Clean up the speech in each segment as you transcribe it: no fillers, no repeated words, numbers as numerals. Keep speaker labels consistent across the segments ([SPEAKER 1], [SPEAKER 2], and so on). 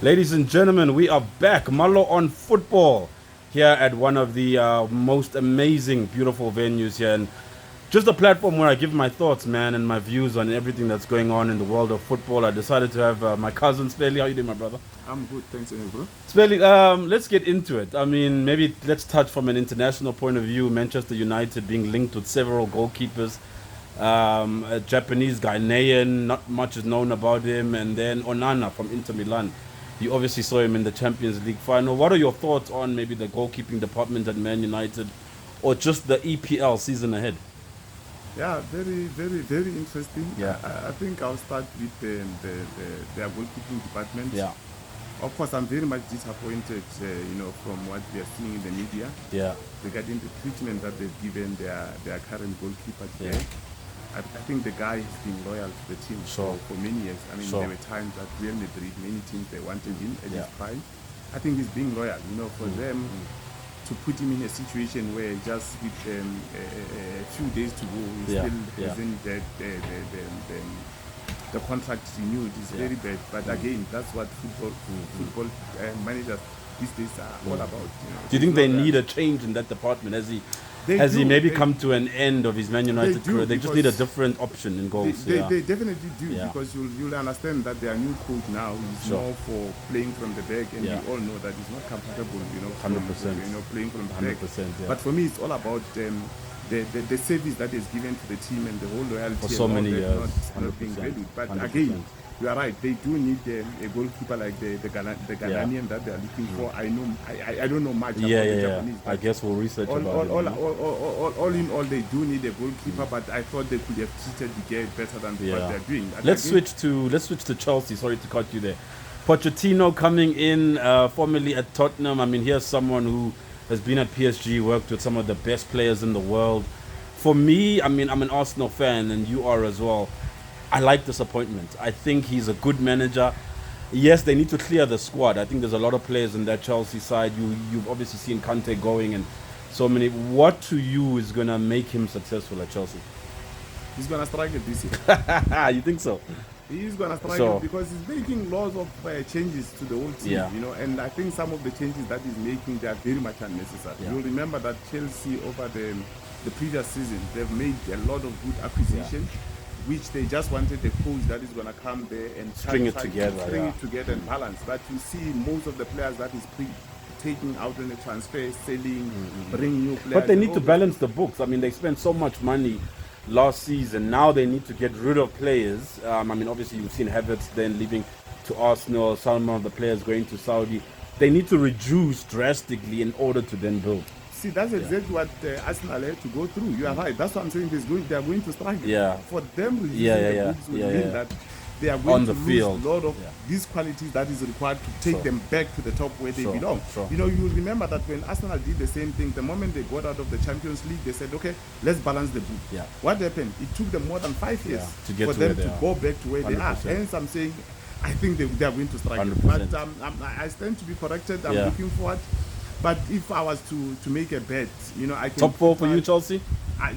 [SPEAKER 1] Ladies and gentlemen, we are back. Malo on football here at one of the most amazing, beautiful venues here. And just a platform where I give my thoughts, man, and my views on everything that's going on in the world of football. I decided to have my cousin, Spelly. How you doing, my brother?
[SPEAKER 2] I'm good, thanks, and you, bro.
[SPEAKER 1] Spelly, let's get into it. I mean, maybe let's touch from an international point of view. Manchester United being linked with several goalkeepers. A Japanese Ghanaian, not much is known about him. And then Onana from Inter Milan. You obviously saw him in the Champions League final. What are your thoughts on maybe the goalkeeping department at Man United or just the EPL season ahead?
[SPEAKER 2] Yeah, very interesting.
[SPEAKER 1] Yeah.
[SPEAKER 2] I think I'll start with their goalkeeping department.
[SPEAKER 1] Yeah,
[SPEAKER 2] Of course, I'm very much disappointed, from what we are seeing in the media
[SPEAKER 1] yeah,
[SPEAKER 2] regarding the treatment that they've given their current goalkeeper
[SPEAKER 1] yeah.
[SPEAKER 2] today. I think the guy has been loyal to the team
[SPEAKER 1] Sure.
[SPEAKER 2] for many years. I mean,
[SPEAKER 1] Sure.
[SPEAKER 2] there were times at Real Madrid, many teams they wanted him at
[SPEAKER 1] Yeah.
[SPEAKER 2] his prime. I think he's being loyal. For them to put him in a situation where just with a few days to go, he
[SPEAKER 1] Yeah,
[SPEAKER 2] still
[SPEAKER 1] yeah.
[SPEAKER 2] hasn't the contract renewed is
[SPEAKER 1] Yeah.
[SPEAKER 2] very bad. But again, that's what football managers these days are all about.
[SPEAKER 1] Do you think
[SPEAKER 2] It's
[SPEAKER 1] they
[SPEAKER 2] not that-
[SPEAKER 1] need a change in that department?
[SPEAKER 2] They
[SPEAKER 1] Has he
[SPEAKER 2] do,
[SPEAKER 1] maybe
[SPEAKER 2] they-
[SPEAKER 1] come to an end of his Man United
[SPEAKER 2] do,
[SPEAKER 1] career? They just need a
[SPEAKER 2] because
[SPEAKER 1] different option in goals.
[SPEAKER 2] They,
[SPEAKER 1] Yeah,
[SPEAKER 2] they definitely do
[SPEAKER 1] Yeah.
[SPEAKER 2] because you'll understand that their new coach now is
[SPEAKER 1] Sure.
[SPEAKER 2] more for playing from the back, and
[SPEAKER 1] Yeah.
[SPEAKER 2] we all know that he's not comfortable,
[SPEAKER 1] 100%.
[SPEAKER 2] playing from the back.
[SPEAKER 1] 100%. Yeah.
[SPEAKER 2] But for me, it's all about the service that is given to the team and the whole loyalty
[SPEAKER 1] For
[SPEAKER 2] and
[SPEAKER 1] so
[SPEAKER 2] all
[SPEAKER 1] many
[SPEAKER 2] that
[SPEAKER 1] years,
[SPEAKER 2] not being
[SPEAKER 1] 100%,
[SPEAKER 2] valued. But
[SPEAKER 1] 100%.
[SPEAKER 2] again, you are right. They do need a goalkeeper like the Ghanaian that they are looking for. I don't know much
[SPEAKER 1] Yeah,
[SPEAKER 2] about
[SPEAKER 1] yeah,
[SPEAKER 2] the
[SPEAKER 1] yeah.
[SPEAKER 2] Japanese.
[SPEAKER 1] I guess we'll research
[SPEAKER 2] all,
[SPEAKER 1] about
[SPEAKER 2] all,
[SPEAKER 1] it.
[SPEAKER 2] all in all, they do need a goalkeeper, but I thought they could have treated the game better than what
[SPEAKER 1] Yeah.
[SPEAKER 2] they're doing. And
[SPEAKER 1] Let's
[SPEAKER 2] again,
[SPEAKER 1] switch to Chelsea. Sorry to cut you there. Pocchetino coming in, formerly at Tottenham. I mean, here's someone who has been at PSG, worked with some of the best players in the world. For me, I mean, I'm an Arsenal fan, and you are as well. I like this appointment. I think he's a good manager. Yes, they need to clear the squad. I think there's a lot of players in that Chelsea side. You've obviously seen Kante going and so many. What to you is gonna make him successful at Chelsea?
[SPEAKER 2] he's gonna strike it this year.
[SPEAKER 1] You think so?
[SPEAKER 2] He's gonna strike
[SPEAKER 1] So-
[SPEAKER 2] it because he's making lots of changes to the whole team.
[SPEAKER 1] Yeah.
[SPEAKER 2] And I think some of the changes that he's making they are very much unnecessary.
[SPEAKER 1] Yeah.
[SPEAKER 2] You'll remember that Chelsea over the previous season they've made a lot of good acquisitions. Which they just wanted a coach that is going to come there and
[SPEAKER 1] String it together,
[SPEAKER 2] string
[SPEAKER 1] yeah.
[SPEAKER 2] it together and balance. But you see, most of the players that is taking out on the transfer, selling, bring new players.
[SPEAKER 1] But they
[SPEAKER 2] and
[SPEAKER 1] need
[SPEAKER 2] all
[SPEAKER 1] to
[SPEAKER 2] those
[SPEAKER 1] balance the books. I mean, they spent so much money last season. Now they need to get rid of players. I mean, obviously you've seen Havertz then leaving to Arsenal. Some of the players going to Saudi. They need to reduce drastically in order to then build.
[SPEAKER 2] See, that's exactly what Arsenal had to go through. You are right. That's what I'm saying. They are going to struggle.
[SPEAKER 1] Yeah.
[SPEAKER 2] For them, reducing
[SPEAKER 1] Yeah.
[SPEAKER 2] the books will
[SPEAKER 1] Yeah,
[SPEAKER 2] mean
[SPEAKER 1] yeah.
[SPEAKER 2] that they are going
[SPEAKER 1] On
[SPEAKER 2] to
[SPEAKER 1] the
[SPEAKER 2] lose
[SPEAKER 1] field.
[SPEAKER 2] a lot of
[SPEAKER 1] Yeah.
[SPEAKER 2] these qualities that is required to take
[SPEAKER 1] Sure.
[SPEAKER 2] them back to the top where they
[SPEAKER 1] Sure,
[SPEAKER 2] belong.
[SPEAKER 1] sure.
[SPEAKER 2] You remember that when Arsenal did the same thing, the moment they got out of the Champions League, they said, okay, let's balance the book.
[SPEAKER 1] Yeah.
[SPEAKER 2] What happened? It took them more than 5 years
[SPEAKER 1] to get
[SPEAKER 2] for
[SPEAKER 1] to
[SPEAKER 2] them
[SPEAKER 1] where they
[SPEAKER 2] to
[SPEAKER 1] are.
[SPEAKER 2] go back to where they are.
[SPEAKER 1] 100%.
[SPEAKER 2] Hence, I'm saying, I think they are going to struggle.
[SPEAKER 1] 100%.
[SPEAKER 2] But I stand to be corrected. I'm
[SPEAKER 1] Yeah.
[SPEAKER 2] looking forward. But if I was to make a bet, I can
[SPEAKER 1] Top four for you,
[SPEAKER 2] put
[SPEAKER 1] Chelsea?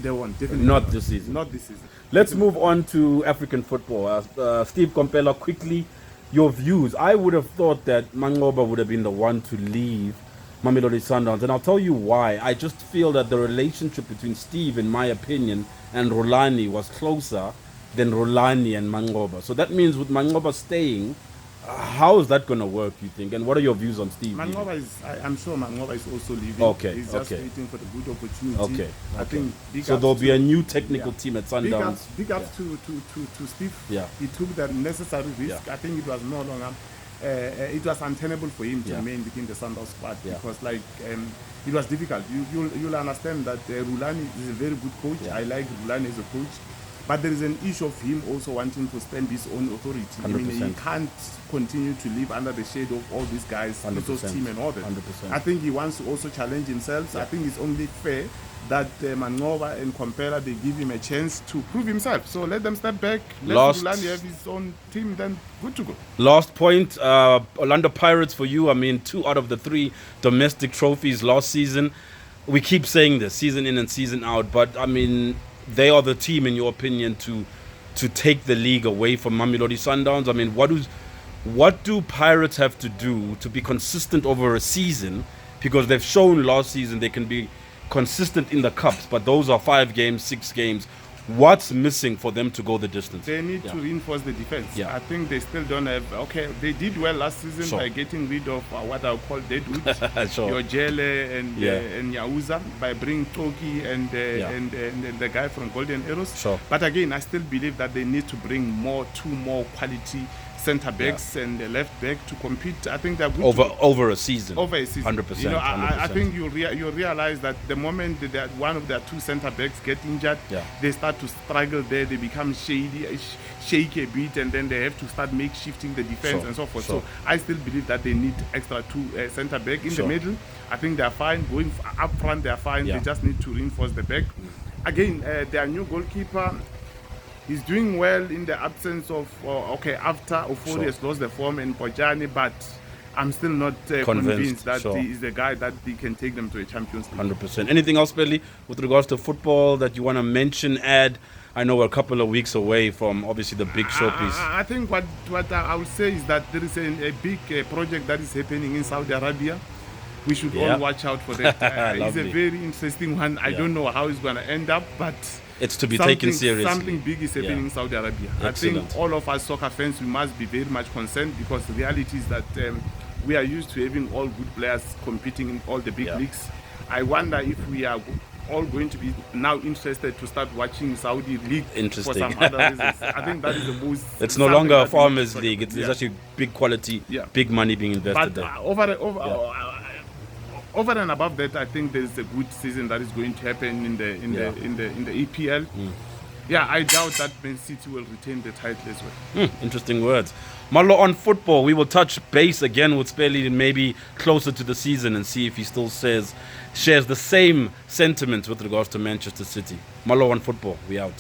[SPEAKER 2] they won't definitely
[SPEAKER 1] Not this season.
[SPEAKER 2] Not this season.
[SPEAKER 1] Let's move on to African football. Steve Kompela, quickly, your views. I would have thought that Mangoba would have been the one to leave Mamelodi Sundowns, and I'll tell you why. I just feel that the relationship between Steve, in my opinion, and Rolani was closer than Rolani and Mangoba. So that means with Mangoba staying, how is that going to work, you think? And what are your views on Steve? leaving?
[SPEAKER 2] Mangoba I'm sure Mangoba is also leaving.
[SPEAKER 1] Okay,
[SPEAKER 2] He's just
[SPEAKER 1] okay.
[SPEAKER 2] waiting for the good opportunity.
[SPEAKER 1] Okay,
[SPEAKER 2] I think big
[SPEAKER 1] So
[SPEAKER 2] ups
[SPEAKER 1] there'll
[SPEAKER 2] to-
[SPEAKER 1] be a new technical
[SPEAKER 2] yeah.
[SPEAKER 1] team at
[SPEAKER 2] big
[SPEAKER 1] Sundowns.
[SPEAKER 2] ups, big ups to Steve.
[SPEAKER 1] Yeah.
[SPEAKER 2] He took the necessary risk.
[SPEAKER 1] Yeah.
[SPEAKER 2] I think it was no longer. It was untenable for him to
[SPEAKER 1] Yeah.
[SPEAKER 2] remain within the Sundowns squad
[SPEAKER 1] Yeah.
[SPEAKER 2] because, it was difficult. You'll understand that Rulani is a very good coach.
[SPEAKER 1] Yeah.
[SPEAKER 2] I like Rulani as a coach. But there is an issue of him also wanting to spend his own authority. I mean, he
[SPEAKER 1] 100%.
[SPEAKER 2] can't continue to live under the shade of all these guys,
[SPEAKER 1] 100%.
[SPEAKER 2] Pluto's team and all that.
[SPEAKER 1] 100%.
[SPEAKER 2] I think he wants to also challenge himself. So I think it's only fair that Manova and Compera, they give him a chance to prove himself. So let them step back. Let
[SPEAKER 1] Last-
[SPEAKER 2] Rulani have his own team, then good to go.
[SPEAKER 1] Last point, Orlando Pirates for you. I mean, 2 out of the 3 domestic trophies last season. We keep saying this season in and season out, but I mean, they are the team, in your opinion, to take the league away from Mamelodi Sundowns. I mean, What do Pirates have to do to be consistent over a season? Because they've shown last season they can be consistent in the cups, but those are 5 games, 6 games. What's missing for them to go the distance?
[SPEAKER 2] They need to reinforce the defense.
[SPEAKER 1] Yeah.
[SPEAKER 2] I think they still don't have. Okay, they did well last season by getting rid of what I would call deadwood, your Jele and Yauza, by bringing Toki and the guy from Golden Arrows. But again, I still believe that they need to bring two more quality centre backs and the left back to compete. I think they're good
[SPEAKER 1] over a season.
[SPEAKER 2] Over a season,
[SPEAKER 1] 100%.
[SPEAKER 2] You know,
[SPEAKER 1] 100%.
[SPEAKER 2] I think you realize that the moment that one of their 2 centre backs get injured, they start to struggle there. They become shaky a bit, and then they have to start shifting the defense and so forth. So I still believe that they need extra 2 centre back in the middle. I think they're fine going up front. They're fine. They just need to reinforce the back. Again, their new goalkeeper. He's doing well in the absence of, after Ofori has lost the form in Pocchetino, but I'm still not convinced that he is the guy that he can take them to a Champions League.
[SPEAKER 1] 100%. Anything else, Billy, with regards to football that you want to mention, add? I know we're a couple of weeks away from, obviously, the big showpiece.
[SPEAKER 2] I think what I would say is that there is a big project that is happening in Saudi Arabia. We should all watch out for that. It's a very interesting one. I don't know how it's going to end up, but
[SPEAKER 1] it's to be taken seriously.
[SPEAKER 2] Something big is happening in Saudi Arabia.
[SPEAKER 1] Excellent.
[SPEAKER 2] I think all of us soccer fans, we must be very much concerned, because the reality is that we are used to having all good players competing in all the big leagues. I wonder if we are all going to be now interested to start watching Saudi League for some other reasons. I think that is the most...
[SPEAKER 1] It's no longer a farmers league. It's actually big quality, big money being invested there.
[SPEAKER 2] Over and above that, I think there's a good season that is going to happen in the EPL. Yeah, I doubt that Man City will retain the title as well.
[SPEAKER 1] Interesting words. Malo, on football, we will touch base again with Spelly maybe closer to the season and see if he still shares the same sentiments with regards to Manchester City. Malo, on football, we out.